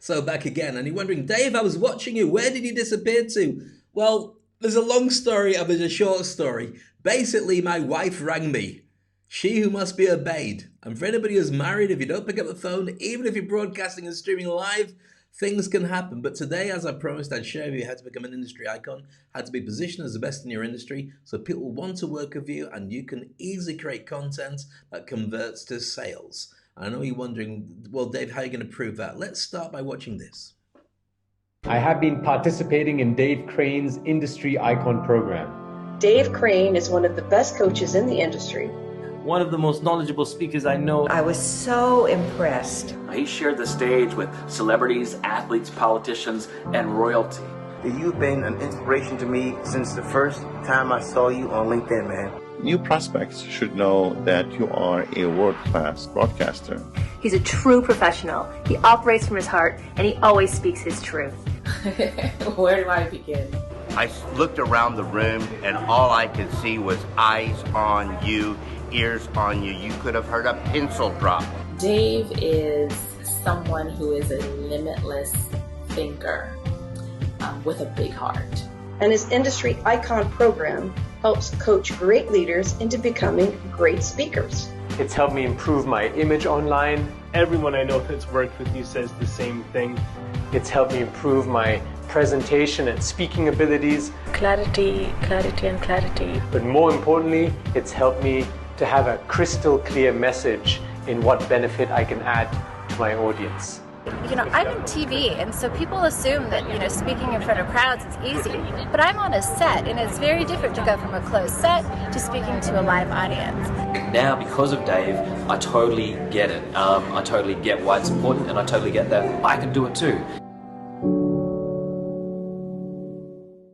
So back again, and you're wondering, Dave, I was watching you. Where did you disappear to? Well, there's a long story and there's a short story. Basically, my wife rang me. She who must be obeyed. And for anybody who's married, if you don't pick up the phone, even if you're broadcasting and streaming live, things can happen. But today, as I promised, I'd share with you how to become an industry icon, how to be positioned as the best in your industry, so people want to work with you and you can easily create content that converts to sales. I know you're wondering, well, Dave, how are you going to prove that? Let's start by watching this. I have been participating in Dave Crane's Industry Icon program. Dave Crane is one of the best coaches in the industry. One of the most knowledgeable speakers I know. I was so impressed. He shared the stage with celebrities, athletes, politicians, and royalty. You've been an inspiration to me since the first time I saw you on LinkedIn, man. New prospects should know that you are a world-class broadcaster. He's a true professional. He operates from his heart, and he always speaks his truth. Where do I begin? I looked around the room, and all I could see was eyes on you, ears on you. You could have heard a pencil drop. Dave is someone who is a limitless thinker with a big heart. And his Industry Icon program helps coach great leaders into becoming great speakers. It's helped me improve my image online. Everyone I know that's worked with you says the same thing. It's helped me improve my presentation and speaking abilities. Clarity, clarity, and clarity. But more importantly, it's helped me to have a crystal clear message in what benefit I can add to my audience. I'm in TV, and so people assume that, speaking in front of crowds is easy. But I'm on a set, and it's very different to go from a closed set to speaking to a live audience. Now, because of Dave, I totally get it. I totally get why it's important, and I totally get that I can do it too.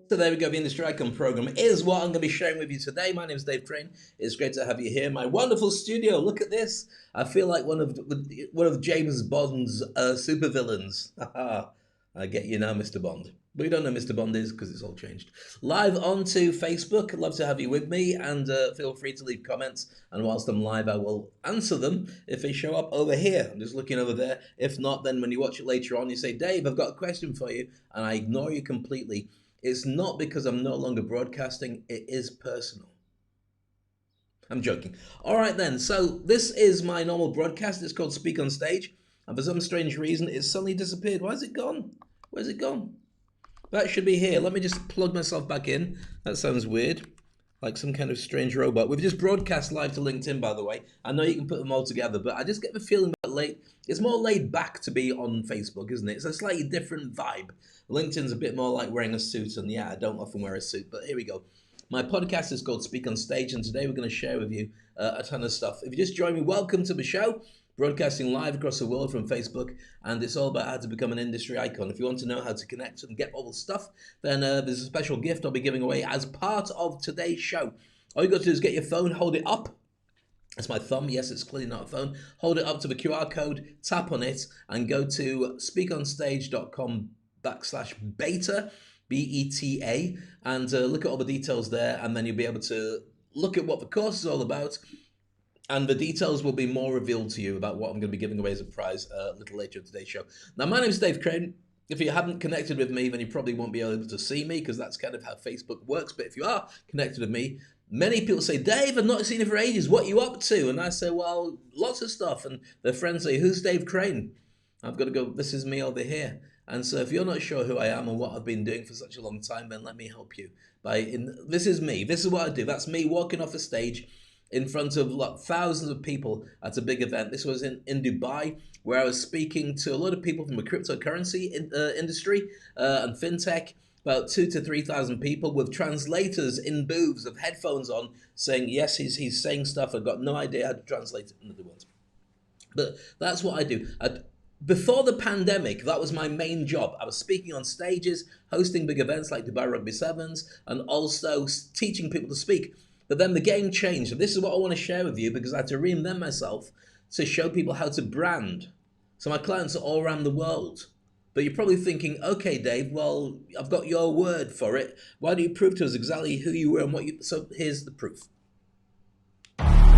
So there we go, the Industry Icon program is what I'm going to be sharing with you today. My name is Dave Crane. It's great to have you here. My wonderful studio. Look at this. I feel like one of James Bond's supervillains. I get you now, Mr. Bond. But you don't know who Mr. Bond is because it's all changed. Live onto Facebook. I'd love to have you with me, and feel free to leave comments. And whilst I'm live, I will answer them if they show up over here. I'm just looking over there. If not, then when you watch it later on, you say, Dave, I've got a question for you, and I ignore you completely. It's not because I'm no longer broadcasting. It is personal. I'm joking. All right, then. So this is my normal broadcast. It's called Speak on Stage. And for some strange reason, it's suddenly disappeared. Why is it gone? Where's it gone? That should be here. Let me just plug myself back in. That sounds weird. Like some kind of strange robot. We've just broadcast live to LinkedIn, by the way. I know you can put them all together, but I just get the feeling that it's more laid back to be on Facebook, isn't it? It's a slightly different vibe. LinkedIn's a bit more like wearing a suit, and yeah, I don't often wear a suit, but here we go. My podcast is called Speak on Stage, and today we're going to share with you a ton of stuff. If you just joined me, welcome to the show. Broadcasting live across the world from Facebook, and it's all about how to become an industry icon. If you want to know how to connect and get all the stuff, then there's a special gift I'll be giving away as part of today's show. All you got to do is get your phone, hold it up. That's my thumb. Yes, it's clearly not a phone. Hold it up to the QR code, tap on it, and go to speakonstage.com/beta, B-E-T-A, and look at all the details there, and then you'll be able to look at what the course is all about. And the details will be more revealed to you about what I'm going to be giving away as a prize a little later in today's show. Now, my name is Dave Crane. If you haven't connected with me, then you probably won't be able to see me because that's kind of how Facebook works. But if you are connected with me, many people say, Dave, I've not seen you for ages. What are you up to? And I say, well, lots of stuff. And their friends say, who's Dave Crane? I've got to go, this is me over here. And so if you're not sure who I am and what I've been doing for such a long time, then let me help you. This is me. This is what I do. That's me walking off a stage in front of thousands of people at a big event. This was in Dubai, where I was speaking to a lot of people from the cryptocurrency industry and fintech, about 2,000 to 3,000 people with translators in booths of headphones on saying, yes, he's saying stuff. I've got no idea how to translate it, in other words. But that's what I do. Before the pandemic, that was my main job. I was speaking on stages, hosting big events like Dubai Rugby Sevens, and also teaching people to speak. But then the game changed. And this is what I want to share with you because I had to reinvent myself to show people how to brand. So my clients are all around the world. But you're probably thinking, okay, Dave, well, I've got your word for it. Why don't you prove to us exactly who you were and what you... So here's the proof.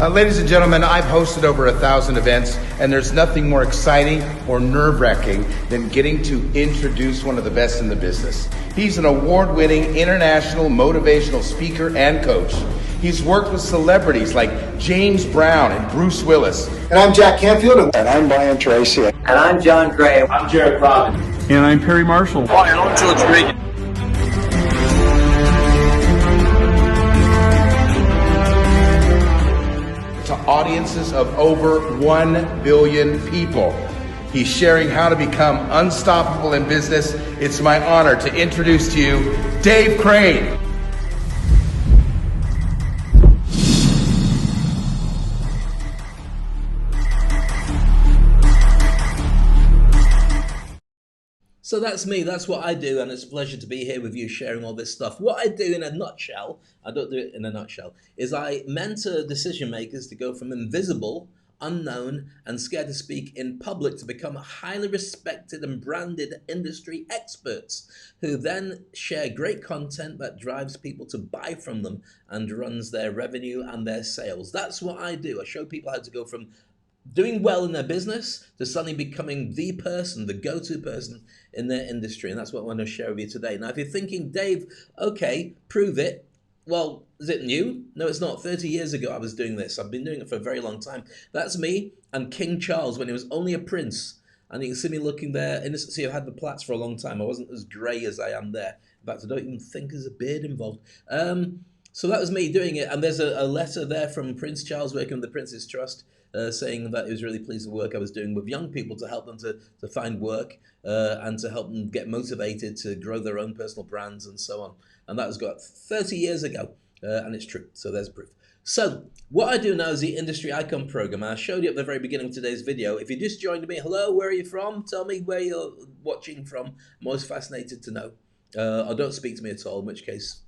Ladies and gentlemen, I've hosted over 1,000 events, and there's nothing more exciting or nerve-wracking than getting to introduce one of the best in the business. He's an award-winning international motivational speaker and coach. He's worked with celebrities like James Brown and Bruce Willis. And I'm Jack Canfield. And I'm Brian Tracy. And I'm John Gray. I'm Jared Robin. And I'm Perry Marshall. Hi, and I'm George Regan. To audiences of over 1 billion people. He's sharing how to become unstoppable in business. It's my honor to introduce to you Dave Crane. So that's me, that's what I do, and it's a pleasure to be here with you sharing all this stuff. What I do in a nutshell, I don't do it in a nutshell, is I mentor decision makers to go from invisible, unknown, and scared to speak in public to become highly respected and branded industry experts who then share great content that drives people to buy from them and runs their revenue and their sales. That's what I do. I show people how to go from doing well in their business to suddenly becoming the person, the go-to person in their industry. And that's what I want to share with you today. Now, if you're thinking, Dave, okay, prove it. Well, is it new? No, it's not. 30 years ago, I was doing this. I've been doing it for a very long time. That's me and King Charles when he was only a prince. And you can see me looking there. See, I've had the plaits for a long time. I wasn't as grey as I am there. In fact, I don't even think there's a beard involved. So that was me doing it. And there's a letter there from Prince Charles working with the Prince's Trust, saying that he was really pleased with the work I was doing with young people to help them to find work and to help them get motivated to grow their own personal brands and so on. And that was got 30 years ago, and it's true. So there's proof. So what I do now is the Industry Icon Program. I showed you at the very beginning of today's video. If you just joined me, hello, where are you from? Tell me where you're watching from. I'm always fascinated to know. Or don't speak to me at all, in which case,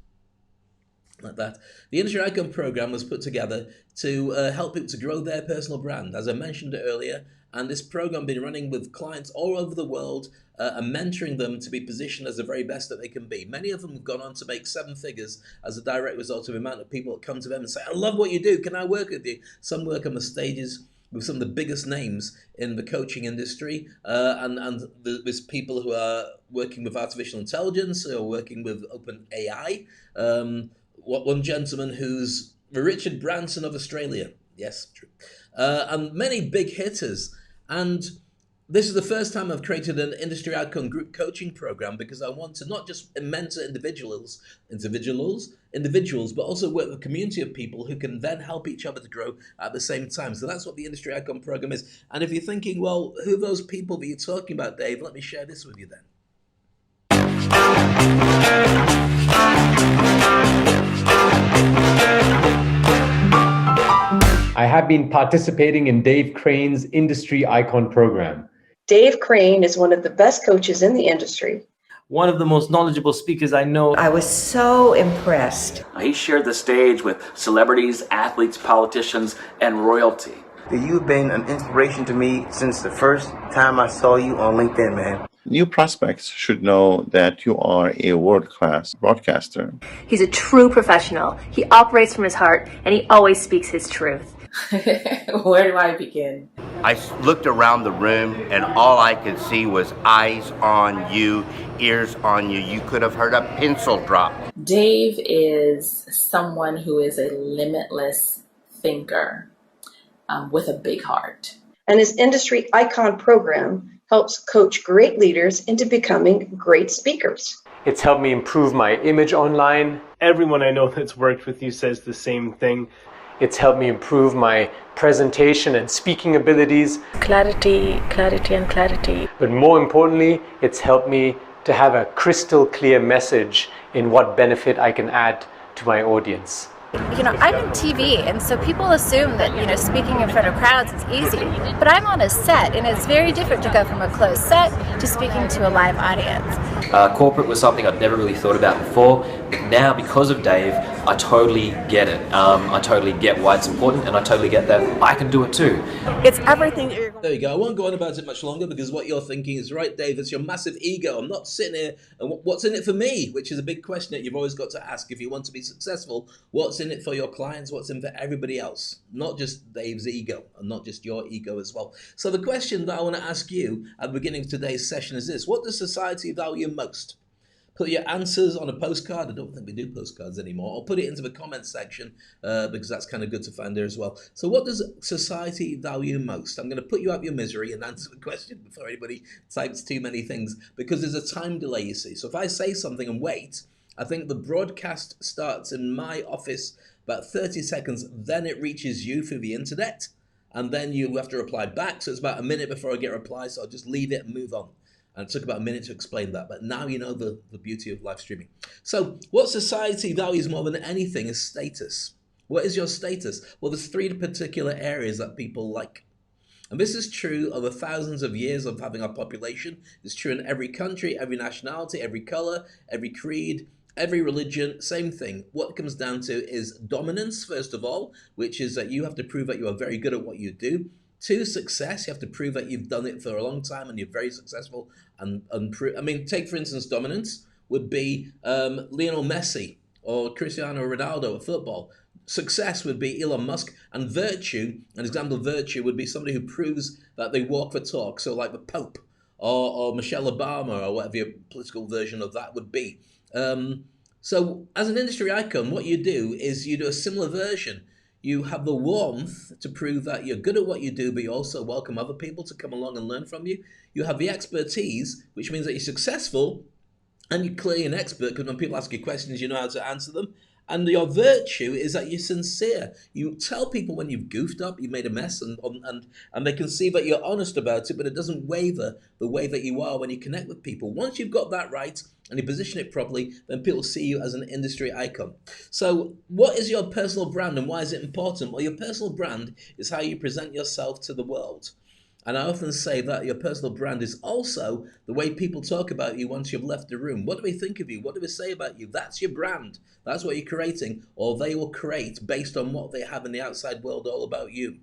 like that. The Industry Icon Program was put together to help people to grow their personal brand, as I mentioned earlier, and this program has been running with clients all over the world and mentoring them to be positioned as the very best that they can be. Many of them have gone on to make 7 figures as a direct result of the amount of people that come to them and say, I love what you do, can I work with you? Some work on the stages with some of the biggest names in the coaching industry, and there's people who are working with artificial intelligence, who are working with open AI. One gentleman who's Richard Branson of Australia. Yes, true. And many big hitters. And this is the first time I've created an Industry Icon group coaching program because I want to not just mentor individuals, but also work with a community of people who can then help each other to grow at the same time. So that's what the Industry Icon program is. And if you're thinking, well, who are those people that you're talking about, Dave? Let me share this with you then. I have been participating in Dave Crane's Industry Icon program. Dave Crane is one of the best coaches in the industry. One of the most knowledgeable speakers I know. I was so impressed. He shared the stage with celebrities, athletes, politicians, and royalty. You've been an inspiration to me since the first time I saw you on LinkedIn, man. New prospects should know that you are a world-class broadcaster. He's a true professional. He operates from his heart, and he always speaks his truth. Where do I begin? I looked around the room and all I could see was eyes on you, ears on you. You could have heard a pencil drop. Dave is someone who is a limitless thinker with a big heart. And his Industry Icon program helps coach great leaders into becoming great speakers. It's helped me improve my image online. Everyone I know that's worked with you says the same thing. It's helped me improve my presentation and speaking abilities. Clarity, clarity, and clarity. But more importantly, it's helped me to have a crystal clear message in what benefit I can add to my audience. You know, I'm in TV, and so people assume that, speaking in front of crowds is easy. But I'm on a set, and it's very different to go from a closed set to speaking to a live audience. Corporate was something I'd never really thought about before, but now because of Dave, I totally get it. I totally get why it's important, and I totally get that I can do it too. It's everything that you're going. There you go. I won't go on about it much longer because what you're thinking is right, Dave. It's your massive ego. I'm not sitting here and what's in it for me, which is a big question that you've always got to ask if you want to be successful. What's in it for your clients? What's in for everybody else? Not just Dave's ego and not just your ego as well. So the question that I want to ask you at the beginning of today's session is this: what does society value most? Put your answers on a postcard. I don't think we do postcards anymore. Or put it into the comments section because that's kind of good to find there as well. So what does society value most? I'm going to put you out of your misery and answer the question before anybody types too many things because there's a time delay, you see. So if I say something and wait, I think the broadcast starts in my office about 30 seconds. Then it reaches you through the internet. And then you have to reply back. So it's about a minute before I get a reply. So I'll just leave it and move on. And it took about a minute to explain that, but now you know the beauty of live streaming. So what society values more than anything is status. What is your status? Well, there's three particular areas that people like. And this is true over thousands of years of having our population. It's true in every country, every nationality, every color, every creed, every religion, same thing. What it comes down to is dominance, first of all, which is that you have to prove that you are very good at what you do. 2, success. You have to prove that you've done it for a long time and you're very successful. Take for instance, dominance would be Lionel Messi or Cristiano Ronaldo at football. Success would be Elon Musk, and virtue, an example of virtue would be somebody who proves that they walk the talk. So like the Pope or Michelle Obama or whatever your political version of that would be. So as an industry icon, what you do is you do a similar version. You have the warmth to prove that you're good at what you do, but you also welcome other people to come along and learn from you. You have the expertise, which means that you're successful and you're clearly an expert because when people ask you questions, you know how to answer them. And your virtue is that you're sincere. You tell people when you've goofed up, you made a mess, and they can see that you're honest about it, but it doesn't waver the way that you are when you connect with people. Once you've got that right and you position it properly, then people see you as an industry icon. So what is your personal brand and why is it important? Well, your personal brand is how you present yourself to the world. And I often say that your personal brand is also the way people talk about you once you've left the room. What do they think of you? What do they say about you? That's your brand. That's what you're creating, or they will create based on what they have in the outside world all about you.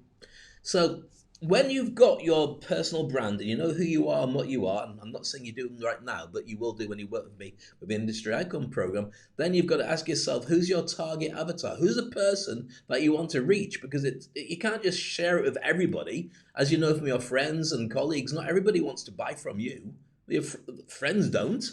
So when you've got your personal brand and you know who you are and what you are, and I'm not saying you do them right now, but you will do when you work with me with the Industry Icon program, then you've got to ask yourself, who's your target avatar? Who's the person that you want to reach? Because you can't just share it with everybody. As you know from your friends and colleagues, not everybody wants to buy from you. Your friends don't.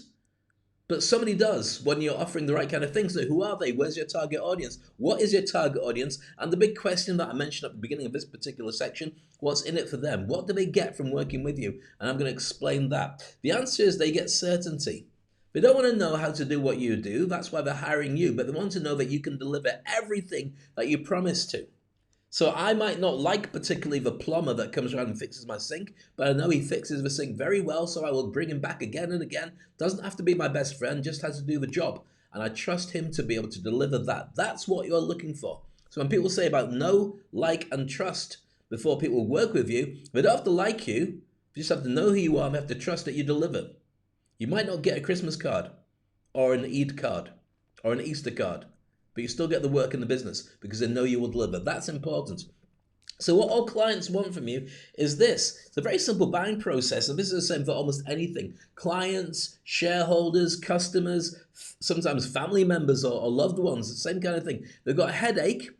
But somebody does when you're offering the right kind of things. So who are they? Where's your target audience? What is your target audience? And the big question that I mentioned at the beginning of this particular section, what's in it for them? What do they get from working with you? And I'm going to explain that. The answer is they get certainty. They don't want to know how to do what you do. That's why they're hiring you. But they want to know that you can deliver everything that you promise to. So I might not like particularly the plumber that comes around and fixes my sink, but I know he fixes the sink very well, so I will bring him back again and again. Doesn't have to be my best friend, just has to do the job. And I trust him to be able to deliver that. That's what you're looking for. So when people say about know, like, and trust before people work with you, they don't have to like you. You just have to know who you are and have to trust that you deliver. You might not get a Christmas card or an Eid card or an Easter card, but you still get the work in the business because they know you will deliver. That's important. So what all clients want from you is this. It's a very simple buying process, and this is the same for almost anything. Clients, shareholders, customers, sometimes family members or loved ones, the same kind of thing. They've got a headache,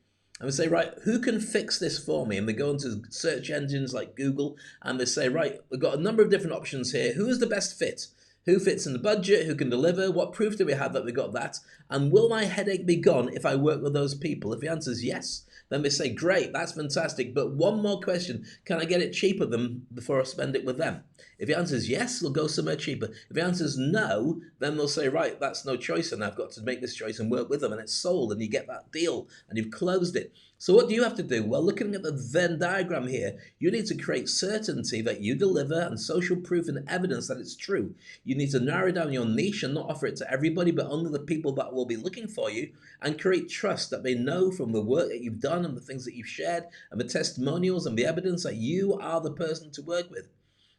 and they say, right, who can fix this for me? And they go into search engines like Google, and they say, right, we've got a number of different options here. Who is the best fit? Who fits in the budget? Who can deliver? What proof do we have that we got that? And will my headache be gone if I work with those people? If the answer is yes, then they say, great, that's fantastic. But one more question, can I get it cheaper than before I spend it with them? If the answer is yes, they'll go somewhere cheaper. If the answer is no, then they'll say, right, that's no choice and I've got to make this choice and work with them, and it's sold and you get that deal and you've closed it. So what do you have to do? Well, looking at the Venn diagram here, you need to create certainty that you deliver and social proof and evidence that it's true. You need to narrow down your niche and not offer it to everybody, but only the people that will be looking for you, and create trust that they know from the work that you've done and the things that you've shared and the testimonials and the evidence that you are the person to work with.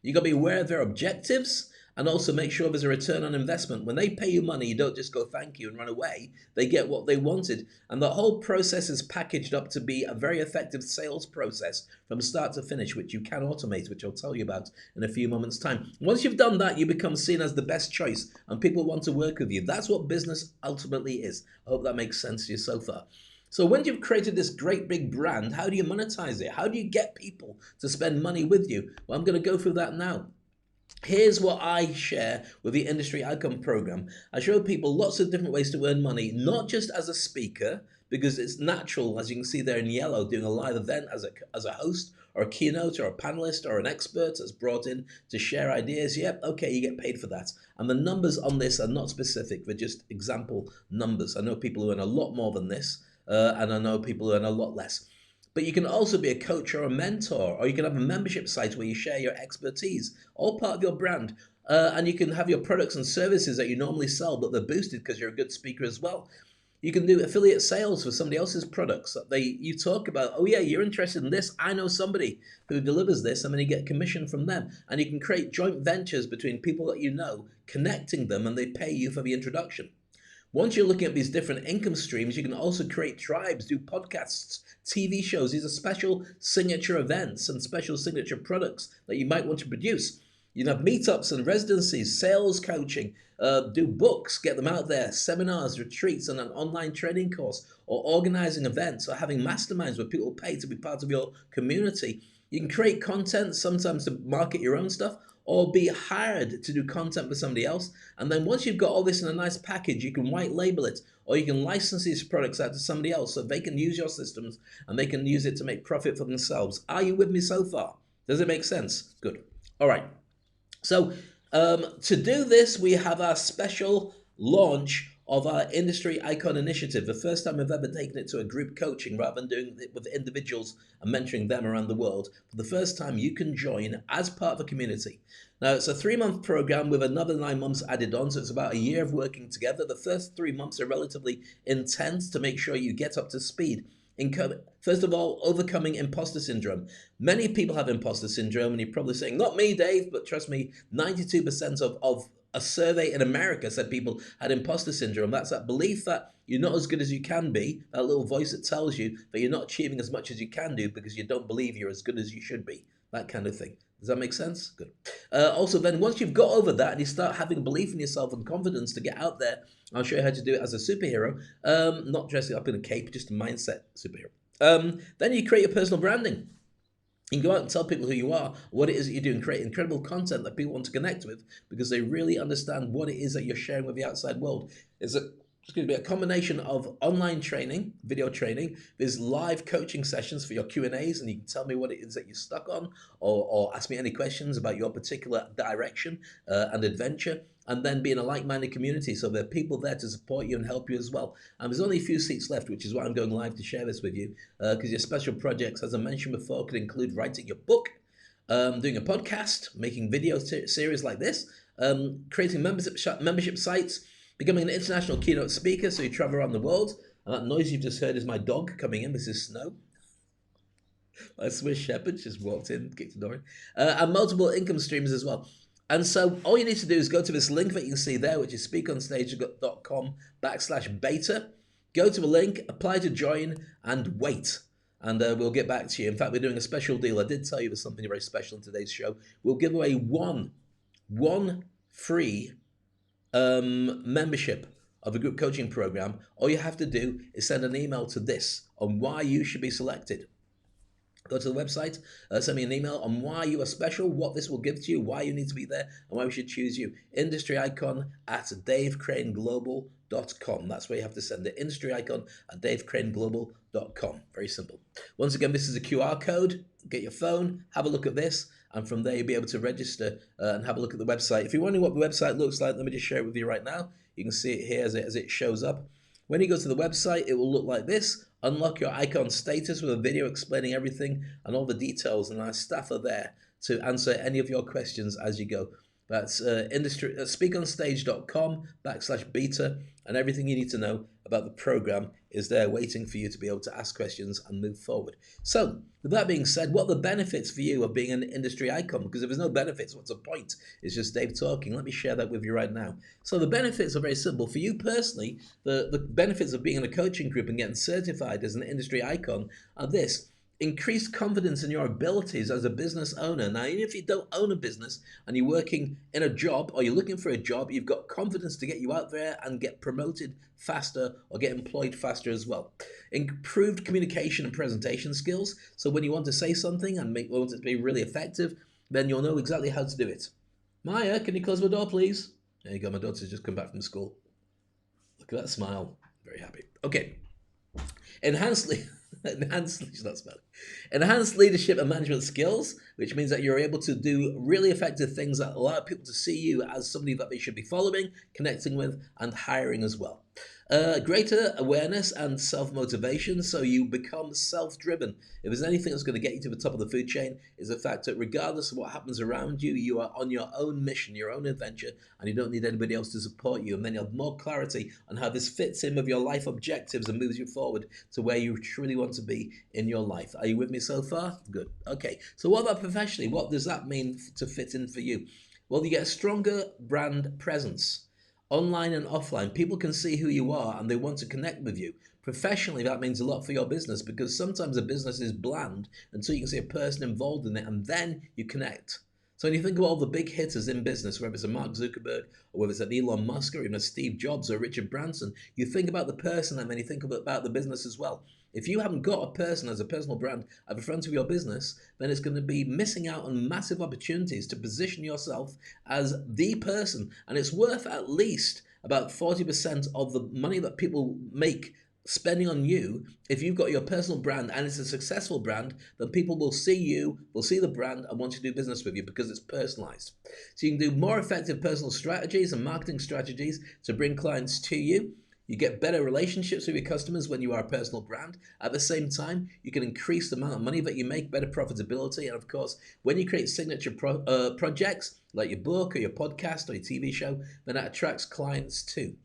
You've got to be aware of their objectives And also make sure there's a return on investment. When they pay you money, you don't just go thank you and run away. They get what they wanted. And the whole process is packaged up to be a very effective sales process from start to finish, which you can automate, which I'll tell you about in a few moments' time. Once you've done that, you become seen as the best choice and people want to work with you. That's what business ultimately is. I hope that makes sense to you so far. So when you've created this great big brand, how do you monetize it? How do you get people to spend money with you? Well, I'm going to go through that now. Here's what I share with the Industry Icon program. I show people lots of different ways to earn money, not just as a speaker, because it's natural, as you can see there in yellow, doing a live event as a host or a keynote or a panelist or an expert that's brought in to share ideas. Yep, okay, you get paid for that. And the numbers on this are not specific, they're just example numbers. I know people who earn a lot more than this, and I know people who earn a lot less. But you can also be a coach or a mentor, or you can have a membership site where you share your expertise, all part of your brand. And you can have your products and services that you normally sell, but they're boosted because you're a good speaker as well. You can do affiliate sales for somebody else's products. You talk about, oh yeah, you're interested in this. I know somebody who delivers this, and then you get commission from them. And you can create joint ventures between people that you know, connecting them, and they pay you for the introduction. Once you're looking at these different income streams, you can also create tribes, do podcasts, TV shows. These are special signature events and special signature products that you might want to produce. You can have meetups and residencies, sales coaching, do books, get them out there, seminars, retreats, and an online training course, or organizing events, or having masterminds where people pay to be part of your community. You can create content, sometimes to market your own stuff, or be hired to do content for somebody else. And then once you've got all this in a nice package, you can white label it, or you can license these products out to somebody else so they can use your systems and they can use it to make profit for themselves. Are you with me so far? Does it make sense? Good. All right. So to do this, we have our special launch of our Industry Icon Initiative, the first time we've ever taken it to a group coaching rather than doing it with individuals and mentoring them around the world. For the first time, you can join as part of a community. Now, it's a 3-month program with another 9 months added on, so it's about a year of working together. The first 3 months are relatively intense to make sure you get up to speed. First of all, overcoming imposter syndrome. Many people have imposter syndrome, and you're probably saying, not me, Dave, but trust me, 92% of a survey in America said people had imposter syndrome. That's that belief that you're not as good as you can be, that little voice that tells you that you're not achieving as much as you can do because you don't believe you're as good as you should be, that kind of thing. Does that make sense? Good. Also, then, once you've got over that and you start having belief in yourself and confidence to get out there, I'll show you how to do it as a superhero, not dressing up in a cape, just a mindset superhero. Then you create your personal branding. You can go out and tell people who you are, what it is that you do, and create incredible content that people want to connect with because they really understand what it is that you're sharing with the outside world. It's going to be a combination of online training, video training. There's live coaching sessions for your Q&As, and you can tell me what it is that you're stuck on, or ask me any questions about your particular direction and adventure. And then be in a like-minded community, so there are people there to support you and help you as well. And there's only a few seats left, which is why I'm going live to share this with you, because your special projects, as I mentioned before, could include writing your book, doing a podcast, making video series like this, creating membership sites, becoming an international keynote speaker, so you travel around the world. And that noise you've just heard is my dog coming in. This is Snow. My Swiss Shepherd just walked in, kicked the door in. And multiple income streams as well. And so all you need to do is go to this link that you can see there, which is speakonstage.com/beta. Go to the link, apply to join, and wait. And we'll get back to you. In fact, we're doing a special deal. I did tell you there's something very special in today's show. We'll give away one free membership of a group coaching program. All you have to do is send an email to this on why you should be selected. Go to the website, send me an email on why you are special, what this will give to you, why you need to be there, and why we should choose you. Industry Icon at davecraneglobal.com. That's where you have to send it. Industry Icon at davecraneglobal.com. Very simple. Once again, this is a QR code. Get your phone, have a look at this, and from there you'll be able to register and have a look at the website. If you're wondering what the website looks like, let me just share it with you right now. You can see it here as it shows up. When you go to the website, it will look like this. Unlock your icon status with a video explaining everything and all the details, and our staff are there to answer any of your questions as you go. That's speakonstage.com/beta, and everything you need to know about about the program is there waiting for you to be able to ask questions and move forward. So with that being said, what are the benefits for you of being an industry icon? Because if there's no benefits, what's the point? It's just Dave talking. Let me share that with you right now. So the benefits are very simple. For you personally, the benefits of being in a coaching group and getting certified as an industry icon are this: increased confidence in your abilities as a business owner. Now, even if you don't own a business and you're working in a job or you're looking for a job, you've got confidence to get you out there and get promoted faster or get employed faster as well. Improved communication and presentation skills. So when you want to say something and want it to be really effective, then you'll know exactly how to do it. Maya, can you close my door, please? There you go. My daughter's just come back from school. Look at that smile. Very happy. Okay. Enhanced leadership and management skills, which means that you're able to do really effective things that allow people to see you as somebody that they should be following, connecting with, and hiring as well. Greater awareness and self-motivation, so you become self-driven. If there's anything that's going to get you to the top of the food chain, is the fact that regardless of what happens around you, you are on your own mission, your own adventure, and you don't need anybody else to support you. And then you have more clarity on how this fits in with your life objectives and moves you forward to where you truly want to be in your life. Are you with me so far? Good. Okay. So what about professionally? What does that mean to fit in for you? Well, you get a stronger brand presence. Online and offline, people can see who you are and they want to connect with you. Professionally, that means a lot for your business, because sometimes a business is bland until you can see a person involved in it, and then you connect. So when you think of all the big hitters in business, whether it's a Mark Zuckerberg or whether it's an Elon Musk or even a Steve Jobs or Richard Branson, you think about the person and then you think about the business as well. If you haven't got a person as a personal brand at the front of your business, then it's going to be missing out on massive opportunities to position yourself as the person. And it's worth at least about 40% of the money that people make spending on you. If you've got your personal brand and it's a successful brand, then people will see you, will see the brand and want to do business with you because it's personalized. So you can do more effective personal strategies and marketing strategies to bring clients to you. You get better relationships with your customers when you are a personal brand. At the same time, you can increase the amount of money that you make, better profitability. And of course, when you create signature projects like your book or your podcast or your TV show, then that attracts clients too.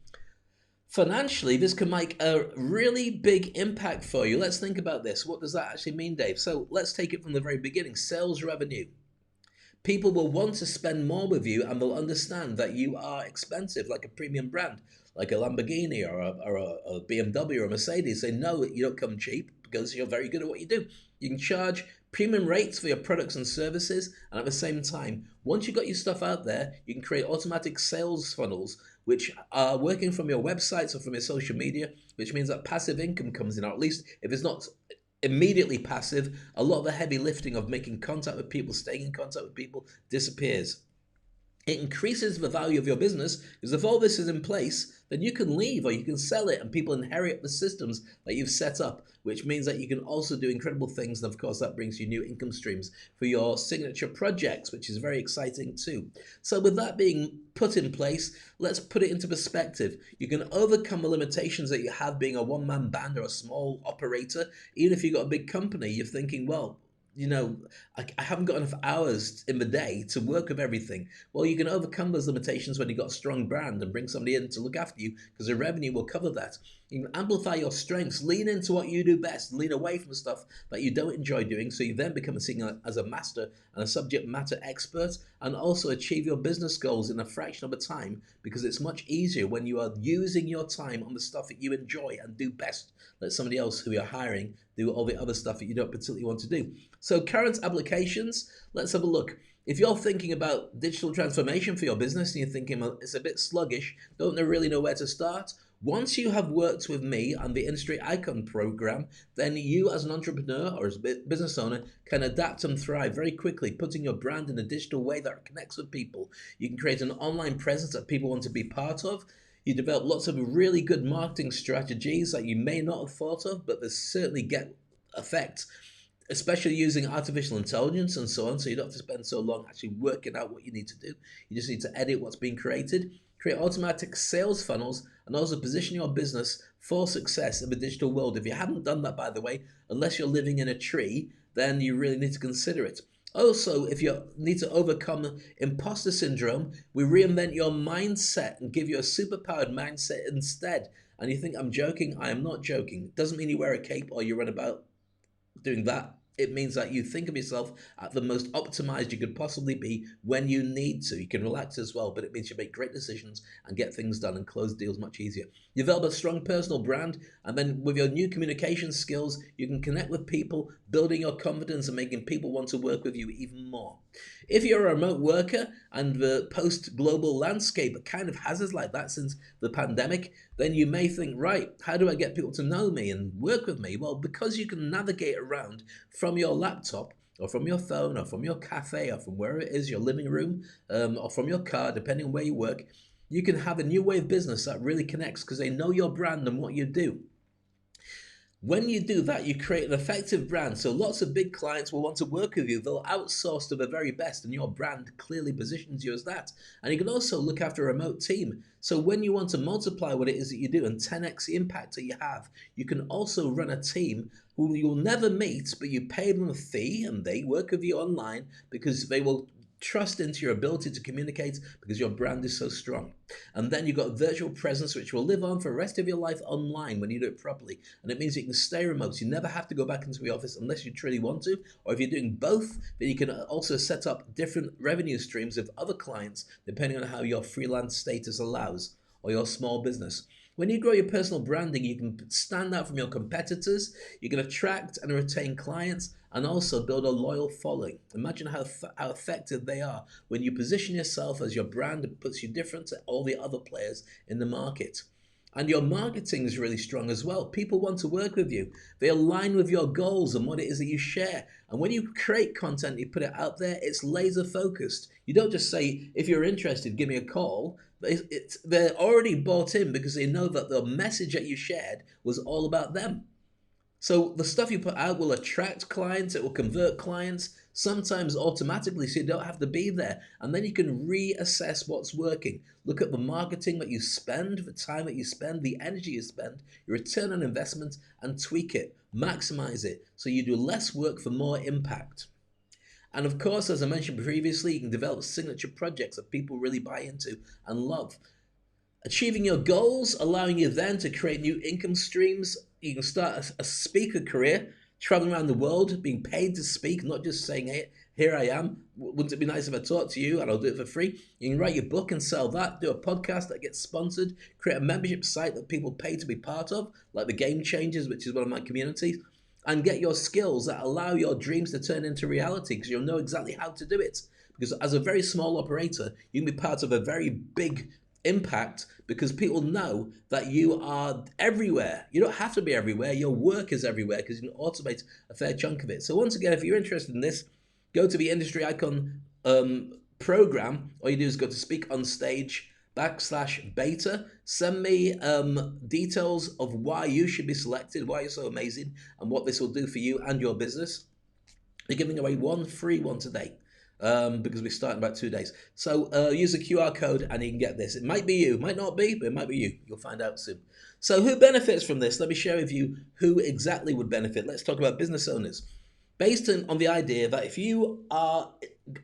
Financially, this can make a really big impact for you. Let's think about this. What does that actually mean, Dave? So let's take it from the very beginning. Sales revenue. People will want to spend more with you and they'll understand that you are expensive, like a premium brand, like a Lamborghini or a BMW or a Mercedes. They know that you don't come cheap because you're very good at what you do. You can charge premium rates for your products and services, and at the same time, once you've got your stuff out there, you can create automatic sales funnels which are working from your websites or from your social media, which means that passive income comes in, or at least if it's not immediately passive, a lot of the heavy lifting of making contact with people, staying in contact with people disappears. It increases the value of your business, because if all this is in place, then you can leave or you can sell it and people inherit the systems that you've set up, which means that you can also do incredible things. And of course, that brings you new income streams for your signature projects, which is very exciting too. So with that being put in place, let's put it into perspective. You can overcome the limitations that you have being a one-man band or a small operator. Even if you've got a big company, you're thinking, well, you know, I haven't got enough hours in the day to work with everything. Well, you can overcome those limitations when you've got a strong brand and bring somebody in to look after you, because the revenue will cover that. You can amplify your strengths, lean into what you do best, lean away from stuff that you don't enjoy doing, so you then become seen as a master and a subject matter expert, and also achieve your business goals in a fraction of a time, because it's much easier when you are using your time on the stuff that you enjoy and do best. Let somebody else who you're hiring do all the other stuff that you don't particularly want to do. So current applications, let's have a look. If you're thinking about digital transformation for your business and you're thinking, well, it's a bit sluggish, don't really know where to start, once you have worked with me on the Industry Icon program, then you as an entrepreneur or as a business owner can adapt and thrive very quickly, putting your brand in a digital way that connects with people. You can create an online presence that people want to be part of. You develop lots of really good marketing strategies that you may not have thought of, but they certainly get effect, especially using artificial intelligence and so on, so you don't have to spend so long actually working out what you need to do. You just need to edit what's being created, create automatic sales funnels, and also position your business for success in the digital world. If you haven't done that, by the way, unless you're living in a tree, then you really need to consider it. Also, if you need to overcome imposter syndrome, we reinvent your mindset and give you a superpowered mindset instead. And you think I'm joking? I am not joking. It doesn't mean you wear a cape or you run about doing that. It means that you think of yourself at the most optimized you could possibly be when you need to. You can relax as well, but it means you make great decisions and get things done and close deals much easier. You develop a strong personal brand, and then with your new communication skills, you can connect with people, building your confidence and making people want to work with you even more. If you're a remote worker and the post-global landscape kind of has us like that since the pandemic, then you may think, right, how do I get people to know me and work with me? Well, because you can navigate around from your laptop or from your phone or from your cafe or from wherever it is, your living room, or from your car, depending on where you work, you can have a new way of business that really connects because they know your brand and what you do. When you do that, you create an effective brand. So lots of big clients will want to work with you. They'll outsource to the very best, and your brand clearly positions you as that. And you can also look after a remote team. So when you want to multiply what it is that you do and 10x the impact that you have, you can also run a team who you'll never meet, but you pay them a fee and they work with you online because they will trust into your ability to communicate because your brand is so strong. And then you've got a virtual presence which will live on for the rest of your life online when you do it properly. And it means you can stay remote. So you never have to go back into the office unless you truly want to. Or if you're doing both, then you can also set up different revenue streams with other clients depending on how your freelance status allows or your small business. When you grow your personal branding, you can stand out from your competitors, you can attract and retain clients, and also build a loyal following. Imagine how effective they are when you position yourself as your brand. It puts you different to all the other players in the market. And your marketing is really strong as well. People want to work with you. They align with your goals and what it is that you share. And when you create content, you put it out there, it's laser focused. You don't just say, if you're interested, give me a call. They're already bought in because they know that the message that you shared was all about them. So the stuff you put out will attract clients, it will convert clients, sometimes automatically, so you don't have to be there. And then you can reassess what's working. Look at the marketing that you spend, the time that you spend, the energy you spend, your return on investment, and tweak it, maximize it, so you do less work for more impact. And of course, as I mentioned previously, you can develop signature projects that people really buy into and love. Achieving your goals, allowing you then to create new income streams. You can start a speaker career, traveling around the world, being paid to speak, not just saying, hey, here I am. Wouldn't it be nice if I talked to you and I'll do it for free? You can write your book and sell that, do a podcast that gets sponsored, create a membership site that people pay to be part of, like the Game Changers, which is one of my communities, and get your skills that allow your dreams to turn into reality because you'll know exactly how to do it. Because as a very small operator, you can be part of a very big impact because people know that you are everywhere. You don't have to be everywhere. Your work is everywhere because you can automate a fair chunk of it. So once again, if you're interested in this, go to the Industry Icon program. All you do is go to speakonstage/beta. Send me details of why you should be selected, why you're so amazing, and what this will do for you and your business. We're giving away one free one today. Because we start in about 2 days. So use a QR code and you can get this. It might be you, might not be, but it might be you. You'll find out soon. So who benefits from this? Let me share with you who exactly would benefit. Let's talk about business owners. Based on the idea that if you are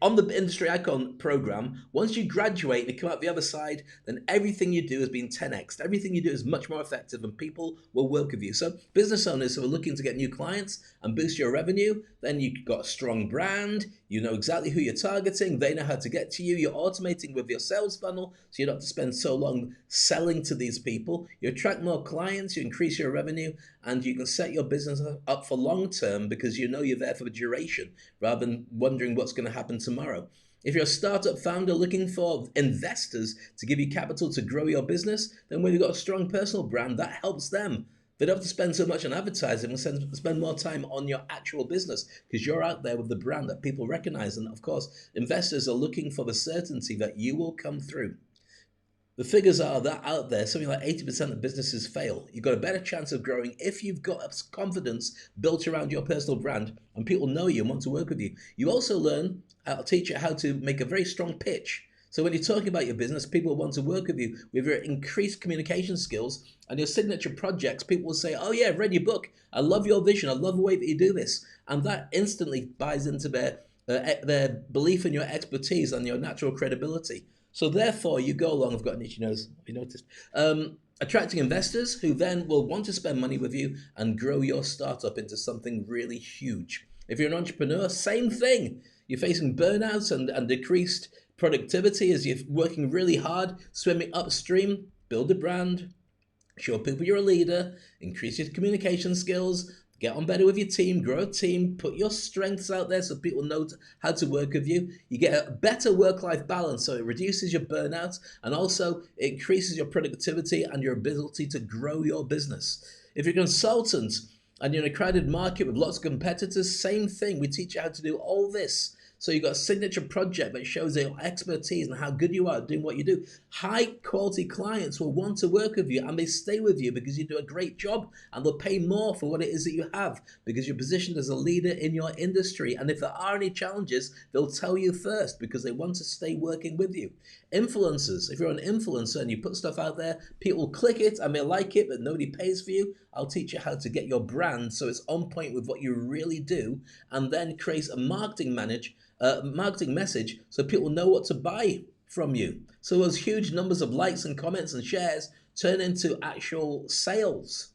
on the Industry Icon program, once you graduate and you come out the other side, then everything you do has been 10x. Everything you do is much more effective and people will work with you. So business owners who are looking to get new clients and boost your revenue, then you've got a strong brand, you know exactly who you're targeting, they know how to get to you, you're automating with your sales funnel, so you don't have to spend so long selling to these people. You attract more clients, you increase your revenue, and you can set your business up for long term because you know you're there for the duration rather than wondering what's going to happen tomorrow. If you're a startup founder looking for investors to give you capital to grow your business, then when you've got a strong personal brand, that helps them. They don't have to spend so much on advertising and spend more time on your actual business because you're out there with the brand that people recognize. And of course, investors are looking for the certainty that you will come through. The figures are that out there, something like 80% of businesses fail. You've got a better chance of growing if you've got confidence built around your personal brand and people know you and want to work with you. You also learn, I'll teach you how to make a very strong pitch. So when you're talking about your business, people want to work with you. With your increased communication skills and your signature projects, people will say, oh yeah, I've read your book. I love your vision. I love the way that you do this. And that instantly buys into their belief in your expertise and your natural credibility. So therefore, you go along. I've got an itchy nose. Have you noticed? attracting investors who then will want to spend money with you and grow your startup into something really huge. If you're an entrepreneur, same thing. You're facing burnouts and decreased productivity as you're working really hard, swimming upstream. Build a brand, show people you're a leader, increase your communication skills, get on better with your team, grow a team, put your strengths out there so people know how to work with you. You get a better work-life balance, so it reduces your burnout and also it increases your productivity and your ability to grow your business. If you're a consultant and you're in a crowded market with lots of competitors, same thing. We teach you how to do all this. So you've got a signature project that shows your expertise and how good you are at doing what you do. High quality clients will want to work with you and they stay with you because you do a great job and they'll pay more for what it is that you have because you're positioned as a leader in your industry. And if there are any challenges, they'll tell you first because they want to stay working with you. Influencers, if you're an influencer and you put stuff out there, people click it and they like it, but nobody pays for you. I'll teach you how to get your brand so it's on point with what you really do and then create a marketing message so people know what to buy from you. So those huge numbers of likes and comments and shares turn into actual sales.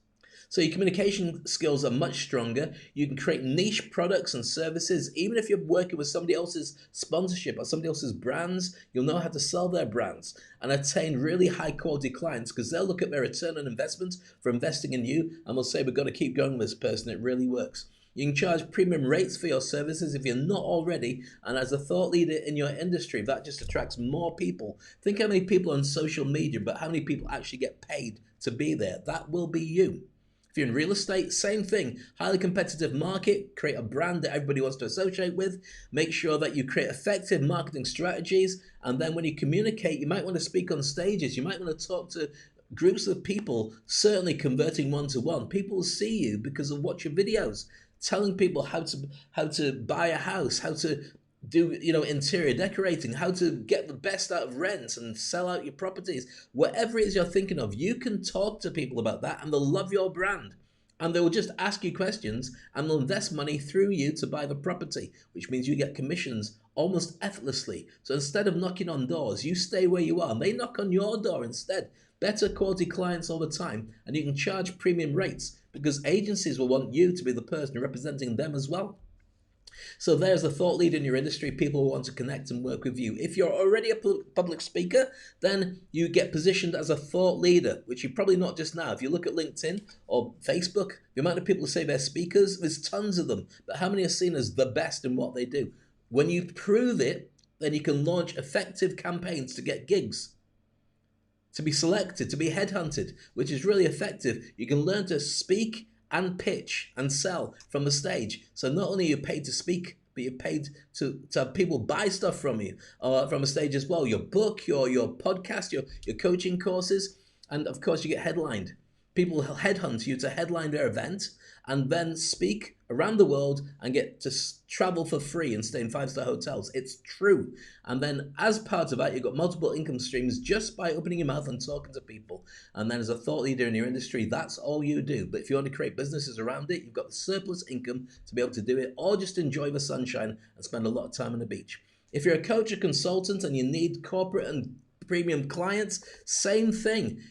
So your communication skills are much stronger. You can create niche products and services. Even if you're working with somebody else's sponsorship or somebody else's brands, you'll know how to sell their brands and attain really high quality clients because they'll look at their return on investment for investing in you and they'll say, we've got to keep going with this person. It really works. You can charge premium rates for your services if you're not already, and as a thought leader in your industry, that just attracts more people. Think how many people on social media, but how many people actually get paid to be there. That will be you. If you're in real estate, same thing. Highly competitive market, create a brand that everybody wants to associate with. Make sure that you create effective marketing strategies, and then when you communicate, you might want to speak on stages. You might want to talk to groups of people, certainly converting one-to-one. People will see you because they'll watch your videos. Telling people how to buy a house, how to do interior decorating, how to get the best out of rent and sell out your properties. Whatever it is you're thinking of, you can talk to people about that and they'll love your brand. And they will just ask you questions and they'll invest money through you to buy the property, which means you get commissions almost effortlessly. So instead of knocking on doors, you stay where you are and they knock on your door instead. Better quality clients all the time, and you can charge premium rates because agencies will want you to be the person representing them as well. So there's a thought leader in your industry. People will want to connect and work with you. If you're already a public speaker, then you get positioned as a thought leader, which you're probably not just now. If you look at LinkedIn or Facebook, the amount of people who say they're speakers, there's tons of them. But how many are seen as the best in what they do? When you prove it, then you can launch effective campaigns to get gigs, to be selected, to be headhunted, which is really effective. You can learn to speak and pitch and sell from the stage. So not only are you paid to speak, but you're paid to have people buy stuff from you from a stage as well. Your book, your podcast, your coaching courses, and of course you get headlined. People will headhunt you to headline their event and then speak around the world and get to travel for free and stay in 5-star hotels. It's true. And then as part of that, you've got multiple income streams just by opening your mouth and talking to people. And then as a thought leader in your industry, that's all you do. But if you want to create businesses around it, you've got the surplus income to be able to do it, or just enjoy the sunshine and spend a lot of time on the beach. If you're a coach or consultant and you need corporate and premium clients, same thing.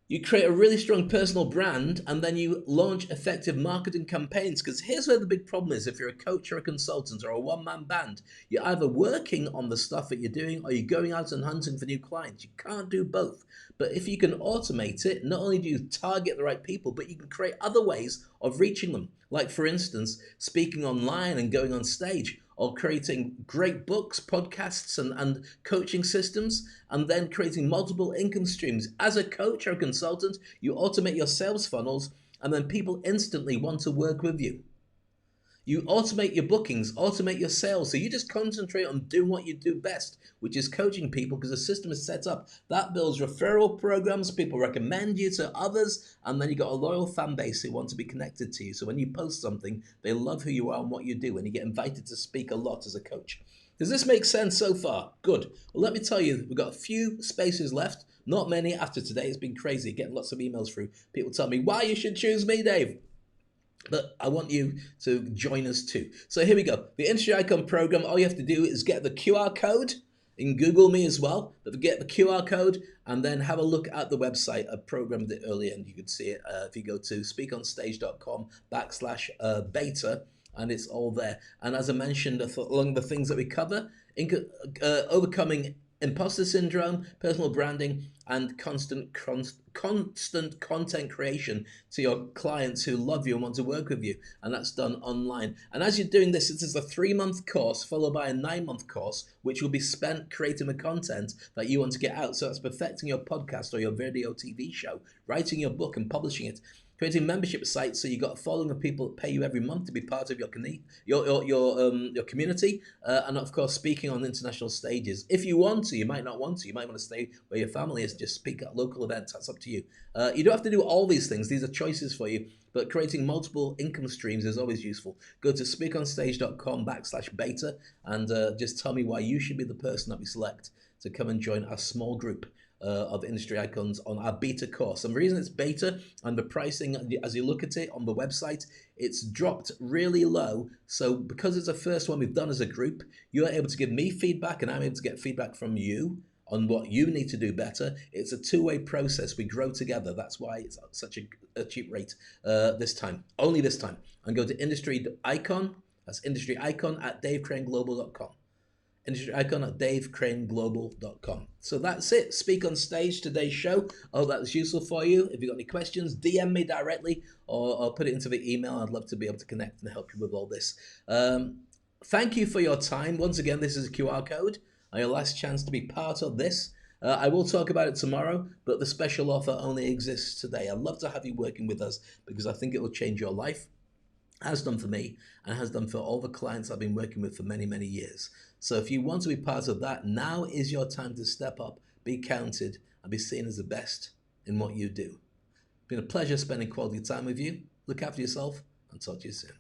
You create a really strong personal brand and then you launch effective marketing campaigns. Because here's where the big problem is. If you're a coach or a consultant or a one-man band, you're either working on the stuff that you're doing or you're going out and hunting for new clients. You can't do both. But if you can automate it, not only do you target the right people, but you can create other ways of reaching them. Like, for instance, speaking online and going on stage, or creating great books, podcasts, and coaching systems, and then creating multiple income streams. As a coach or a consultant, you automate your sales funnels, and then people instantly want to work with you. You automate your bookings, automate your sales. So you just concentrate on doing what you do best, which is coaching people, because the system is set up. That builds referral programs. People recommend you to others. And then you got a loyal fan base who want to be connected to you. So when you post something, they love who you are and what you do. And you get invited to speak a lot as a coach. Does this make sense so far? Good. Well, let me tell you, we've got a few spaces left. Not many after today. It's been crazy getting lots of emails through. People tell me why you should choose me, Dave. But I want you to join us too. So here we go. The Industry Icon program, all you have to do is get the QR code You can Google me as well. Don't forget the QR code, and then have a look at the website. I programmed it earlier, and you can see it if you go to speakonstage.com/beta, and it's all there. And as I mentioned, along the things that we cover, overcoming imposter syndrome, personal branding, and constant content creation to your clients who love you and want to work with you. And that's done online. And as you're doing this, it is a 3-month course followed by a 9-month course, which will be spent creating the content that you want to get out. So that's perfecting your podcast or your video TV show, writing your book and publishing it, creating membership sites so you got a following of people that pay you every month to be part of your community, and of course speaking on international stages. If you want to, you might not want to. You might want to stay where your family is, just speak at local events. That's up to you. You don't have to do all these things. These are choices for you, but creating multiple income streams is always useful. Go to speakonstage.com/beta and just tell me why you should be the person that we select to come and join our small group of industry icons on our beta course. And the reason it's beta, and the pricing, as you look at it on the website, it's dropped really low. So because it's the first one we've done as a group, you're able to give me feedback and I'm able to get feedback from you on what you need to do better. It's a two-way process. We grow together. That's why it's such a cheap rate this time, only this time. And go to industry icon, that's industry icon at davecraneglobal.com. Industry icon at davecraneglobal.com. So that's it. Speak on Stage, today's show. I hope that was useful for you. If you've got any questions, DM me directly or put it into the email. I'd love to be able to connect and help you with all this. Thank you for your time. Once again, this is a QR code and your last chance to be part of this. I will talk about it tomorrow, but the special offer only exists today. I'd love to have you working with us because I think it will change your life. Has done for me and has done for all the clients I've been working with for many, many years. So if you want to be part of that, now is your time to step up, be counted, and be seen as the best in what you do. It's been a pleasure spending quality time with you. Look after yourself and talk to you soon.